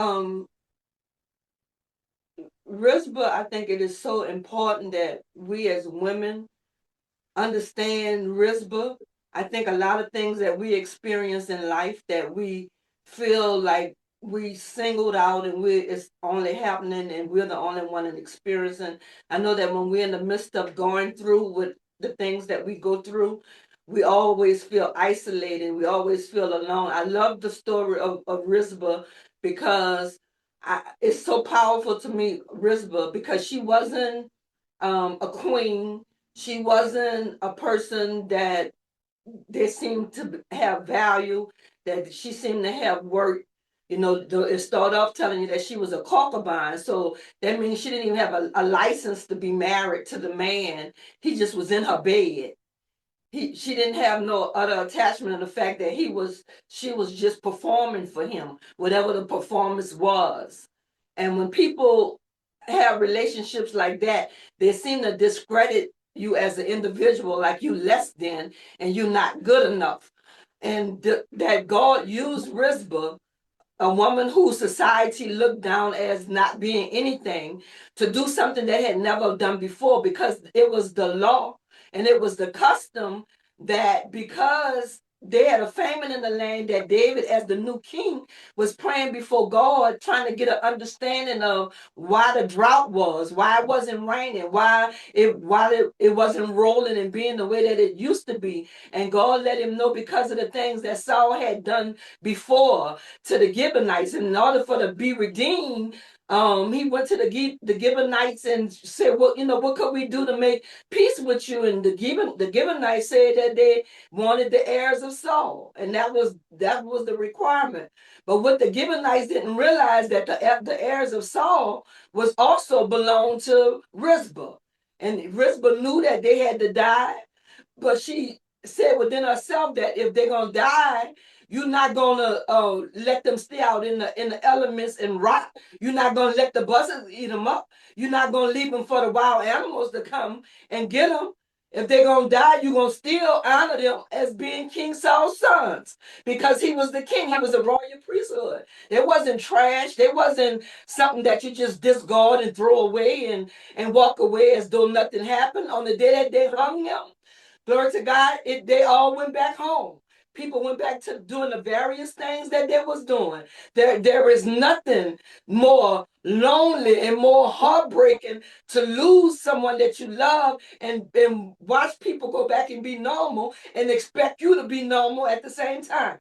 Um, Rizpah, I think it is so important that we as women understand Rizpah. I think a lot of things that we experience in life that we feel like we singled out and it's only happening and we're the only one experiencing. I know that when we're in the midst of going through with the things that we go through, we always feel isolated. We always feel alone. I love the story of Rizpah because it's so powerful to me, Rizpah, because she wasn't a queen. She wasn't a person that they seemed to have value, that she seemed to have worth. It started off telling you that she was a concubine. So that means she didn't even have a license to be married to the man. He just was in her bed. She didn't have no other attachment in the fact that she was just performing for him, whatever the performance was. And when people have relationships like that, they seem to discredit you as an individual, like you less than and you're not good enough. And that God used Rizpah, a woman who society looked down as not being anything, to do something they had never done before, because it was the law and it was the custom that because they had a famine in the land, that David, as the new king, was praying before God, trying to get an understanding of why the drought was, why it wasn't raining, why it wasn't rolling and being the way that it used to be. And God let him know because of the things that Saul had done before to the Gibeonites. And in order for to be redeemed, he went to the Gibeonites and said, "Well, what could we do to make peace with you?" And the Gibeonites said that they wanted the heirs of Saul, and that was the requirement. But what the Gibeonites didn't realize, that the heirs of Saul was also belonged to Rizpah, and Rizpah knew that they had to die, but she said within herself that if they're gonna die, you're not gonna let them stay out in the elements and rot. You're not gonna let the buses eat them up. You're not gonna leave them for the wild animals to come and get them. If they're gonna die, you're gonna still honor them as being King Saul's sons, because he was the king. He was a royal priesthood. There wasn't trash. There wasn't something that you just discard and throw away and walk away as though nothing happened. On the day that they hung him, glory to God, they all went back home. People went back to doing the various things that they was doing. There is nothing more lonely and more heartbreaking to lose someone that you love, and watch people go back and be normal and expect you to be normal at the same time.